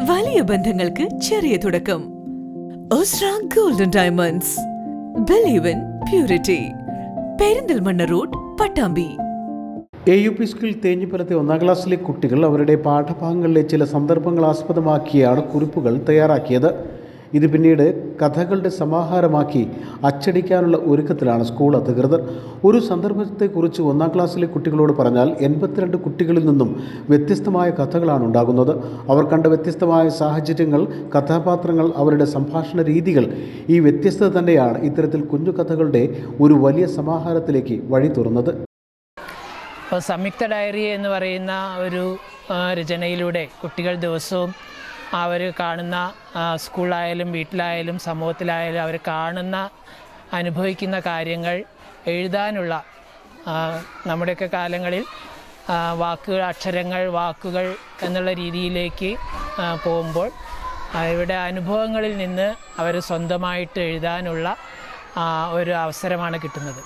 വലിയ ബന്ധങ്ങൾക്ക് ചെറിയ തുടക്കം. ഒസ്ര golden diamonds. Believe in purity. Perinthalmanna road, Pattambi. AUP സ്കൂളിൽ തേഞ്ഞിപ്പലത്തെ 1ാം ക്ലാസ്സിലെ കുട്ടികൾ അവരുടെ പാഠഭാഗങ്ങളിലെ ചില സന്ദർഭങ്ങൾ ആസ്പദമാക്കിയാണ് കുറിപ്പുകൾ തയ്യാറാക്കിയത്. ഇത് പിന്നീട് കഥകളുടെ സമാഹാരമാക്കി അച്ചടിക്കാനുള്ള ഒരുക്കത്തിലാണ് സ്കൂൾ അധികൃതർ. ഒരു സന്ദർഭത്തെക്കുറിച്ച് 1ാം ക്ലാസ്സിലെ കുട്ടികളോട് പറഞ്ഞാൽ 82 കുട്ടികളിൽ നിന്നും വ്യത്യസ്തമായ കഥകളാണ് ഉണ്ടാകുന്നത്. അവർ കണ്ട വ്യത്യസ്തമായ സാഹചര്യങ്ങൾ, കഥാപാത്രങ്ങൾ, അവരുടെ സംഭാഷണ രീതികൾ, ഈ വ്യത്യസ്തത തന്നെയാണ് ഇത്തരത്തിൽ കുഞ്ഞു കഥകളുടെ ഒരു വലിയ സമാഹാരത്തിലേക്ക് വഴി തുറന്നത്. സംയുക്ത ഡയറി എന്ന് പറയുന്ന ഒരു രചനയിലൂടെ കുട്ടികൾ ദിവസവും അവർ കാണുന്ന സ്കൂളിലായാലും വീട്ടിലായാലും സമൂഹത്തിലായാലും അവർ കാണുന്ന അനുഭവിക്കുന്ന കാര്യങ്ങൾ എഴുതാനുള്ള, നമ്മുടെയൊക്കെ കാലങ്ങളിൽ വാക്കുകൾ, അക്ഷരങ്ങൾ, വാക്കുകൾ എന്നുള്ള രീതിയിലേക്ക് പോകുമ്പോൾ അവരുടെ അനുഭവങ്ങളിൽ നിന്ന് അവർ സ്വന്തമായിട്ട് എഴുതാനുള്ള ഒരു അവസരമാണ് കിട്ടുന്നത്.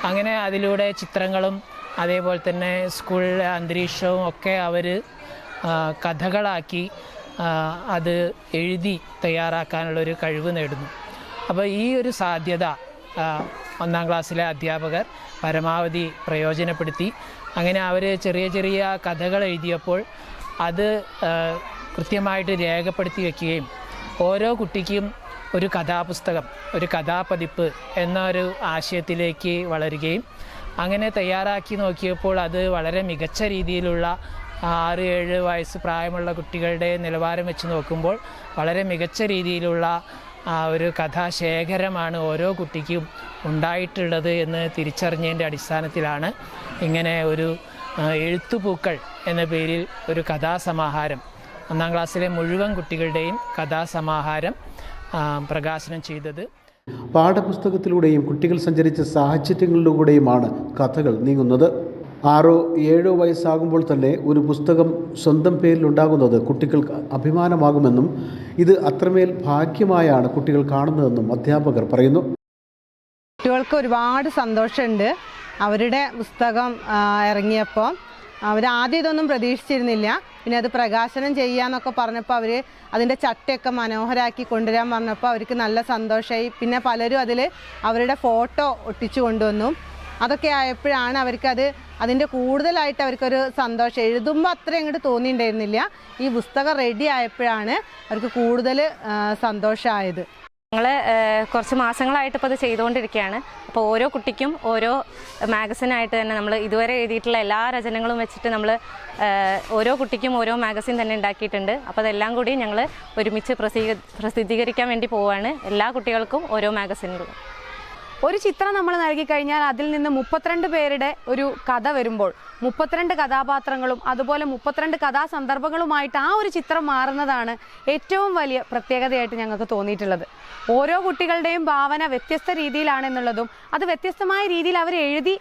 അങ്ങനെ അതിലൂടെ ചിത്രങ്ങളും അതേപോലെ തന്നെ സ്കൂളിലെ അന്തരീക്ഷവും ഒക്കെ അവർ കഥകളാക്കി അത് എഴുതി തയ്യാറാക്കാനുള്ളൊരു കഴിവ് നേടുന്നു. അപ്പോൾ ഈ ഒരു സാധ്യത 1ാം ക്ലാസ്സിലെ അധ്യാപകർ പരമാവധി പ്രയോജനപ്പെടുത്തി. അങ്ങനെ അവർ ചെറിയ ചെറിയ കഥകൾ എഴുതിയപ്പോൾ അത് കൃത്യമായിട്ട് രേഖപ്പെടുത്തി വയ്ക്കുകയും ഓരോ കുട്ടിക്കും ഒരു കഥാപുസ്തകം, ഒരു കഥാപതിപ്പ് എന്നൊരു ആശയത്തിലേക്ക് വളരുകയും അങ്ങനെ തയ്യാറാക്കി നോക്കിയപ്പോൾ അത് വളരെ മികച്ച രീതിയിലുള്ള 6-7 വയസ്സ് പ്രായമുള്ള കുട്ടികളുടെ നിലവാരം വെച്ച് നോക്കുമ്പോൾ വളരെ മികച്ച രീതിയിലുള്ള ഒരു കഥാശേഖരമാണ് ഓരോ കുട്ടിക്കും ഉണ്ടായിട്ടുള്ളത് എന്ന് തിരിച്ചറിഞ്ഞതിൻ്റെ അടിസ്ഥാനത്തിലാണ് ഇങ്ങനെ ഒരു എഴുത്തുപൂക്കൾ എന്ന പേരിൽ ഒരു കഥാസമാഹാരം, 1ാം ക്ലാസ്സിലെ മുഴുവൻ കുട്ടികളുടെയും കഥാസമാഹാരം പ്രകാശനം ചെയ്തത്. പാഠപുസ്തകത്തിലൂടെയും കുട്ടികൾ സഞ്ചരിച്ച സാഹചര്യങ്ങളിലൂടെയുമാണ് കഥകൾ നീങ്ങുന്നത്. 6-7 വയസ്സാകുമ്പോൾ തന്നെ ഒരു പുസ്തകം സ്വന്തം പേരിലുണ്ടാകുന്നത് കുട്ടികൾക്ക് അഭിമാനമാകുമെന്നും ഇത് അത്രമേൽ ഭാഗ്യമായാണ് കുട്ടികൾ കാണുന്നതെന്നും അധ്യാപകർ പറയുന്നു. കുട്ടികൾക്ക് ഒരുപാട് സന്തോഷമുണ്ട്. അവരുടെ പുസ്തകം ഇറങ്ങിയപ്പോൾ അവർ ആദ്യം ഇതൊന്നും പ്രതീക്ഷിച്ചിരുന്നില്ല. പിന്നെ അത് പ്രകാശനം ചെയ്യാന്നൊക്കെ പറഞ്ഞപ്പോൾ അവർ അതിൻ്റെ ചട്ടയൊക്കെ മനോഹരമാക്കി കൊണ്ടുവരാൻ പറഞ്ഞപ്പോൾ അവർക്ക് നല്ല സന്തോഷമായി. പിന്നെ പലരും അതിൽ അവരുടെ ഫോട്ടോ ഒട്ടിച്ചു കൊണ്ടുവന്നു. അതൊക്കെ ആയപ്പോഴാണ് അവർക്കത് അതിൻ്റെ കൂടുതലായിട്ട് അവർക്കൊരു സന്തോഷം. എഴുതുമ്പോൾ അത്ര അങ്ങോട്ട് തോന്നിയിട്ടുണ്ടായിരുന്നില്ല. ഈ പുസ്തകം റെഡി ആയപ്പോഴാണ് അവർക്ക് കൂടുതൽ സന്തോഷമായത്. ഞങ്ങൾ കുറച്ച് മാസങ്ങളായിട്ട് ഇപ്പോൾ അത് ചെയ്തുകൊണ്ടിരിക്കുകയാണ്. അപ്പോൾ ഓരോ കുട്ടിക്കും ഓരോ മാഗസിനായിട്ട് തന്നെ നമ്മൾ ഇതുവരെ എഴുതിയിട്ടുള്ള എല്ലാ രചനകളും വെച്ചിട്ട് നമ്മൾ ഓരോ കുട്ടിക്കും ഓരോ മാഗസിൻ തന്നെ ഉണ്ടാക്കിയിട്ടുണ്ട്. അപ്പോൾ അതെല്ലാം കൂടി ഞങ്ങൾ ഒരുമിച്ച് പ്രസിദ്ധീകരിക്കാൻ വേണ്ടി പോവുകയാണ്. എല്ലാ കുട്ടികൾക്കും ഓരോ മാഗസിനുകളും. ഒരു ചിത്രം നമ്മൾ നൽകിക്കഴിഞ്ഞാൽ അതിൽ നിന്ന് 32 പേരുടെ ഒരു കഥ വരുമ്പോൾ 32 കഥാപാത്രങ്ങളും അതുപോലെ 32 കഥാസന്ദർഭങ്ങളുമായിട്ട് ആ ഒരു ചിത്രം മാറുന്നതാണ് ഏറ്റവും വലിയ പ്രത്യേകതയായിട്ട് ഞങ്ങൾക്ക് തോന്നിയിട്ടുള്ളത്. ഓരോ കുട്ടികളുടെയും ഭാവന വ്യത്യസ്ത രീതിയിലാണെന്നുള്ളതും അത് വ്യത്യസ്തമായ രീതിയിൽ അവർ എഴുതി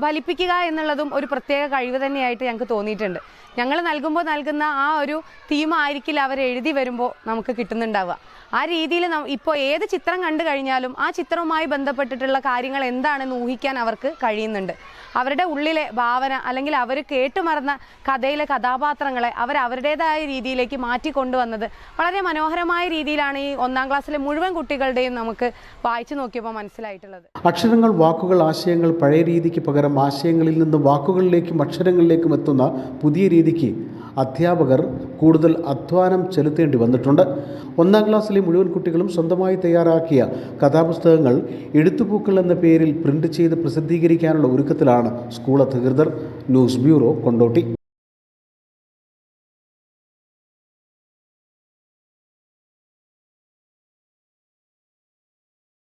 ഫലിപ്പിക്കുക എന്നുള്ളതും ഒരു പ്രത്യേക കഴിവ് തന്നെയായിട്ട് ഞങ്ങൾക്ക് തോന്നിയിട്ടുണ്ട്. ഞങ്ങൾ നൽകുന്ന ആ ഒരു തീമായിരിക്കില്ല അവർ എഴുതി വരുമ്പോൾ നമുക്ക് കിട്ടുന്നുണ്ടാവുക. ആ രീതിയിൽ ഇപ്പോൾ ഏത് ചിത്രം കണ്ടു കഴിഞ്ഞാലും ആ ചിത്രവുമായി ബന്ധപ്പെട്ടിട്ടുള്ള കാര്യങ്ങൾ എന്താണെന്ന് ഊഹിക്കാൻ അവർക്ക് കഴിയുന്നുണ്ട്. അവരുടെ ഉള്ളിലെ ഭാവന അല്ലെങ്കിൽ അവർ കേട്ടുമറന്ന കഥയിലെ കഥാപാത്രങ്ങളെ അവരുടേതായ രീതിയിലേക്ക് മാറ്റിക്കൊണ്ടുവന്നത് വളരെ മനോഹരമായ രീതിയിലാണ് ഈ 1ാം ക്ലാസ്സിലെ മുഴുവൻ കുട്ടികളുടെയും നമുക്ക് വായിച്ചു നോക്കിയപ്പോൾ മനസ്സിലായിട്ടുള്ളത്. അക്ഷരങ്ങൾ, വാക്കുകൾ, ആശയങ്ങൾ പഴയ രീതിക്ക് പകരം ആശയങ്ങളിൽ നിന്നും വാക്കുകളിലേക്കും അക്ഷരങ്ങളിലേക്കും എത്തുന്ന പുതിയ രീതിക്ക് അധ്യാപകർ കൂടുതൽ അധ്വാനം ചെലുത്തേണ്ടി വന്നിട്ടുണ്ട്. 1ാം ക്ലാസ്സിലെ മുഴുവൻ കുട്ടികളും സ്വന്തമായി തയ്യാറാക്കിയ കഥാപുസ്തകങ്ങൾ എഴുത്തുപൂക്കൾ എന്ന പേരിൽ പ്രിന്റ് ചെയ്ത് പ്രസിദ്ധീകരിക്കാനുള്ള ഒരുക്കത്തിലാണ് സ്കൂൾ അധികൃതർ. News bureau, Kondotty.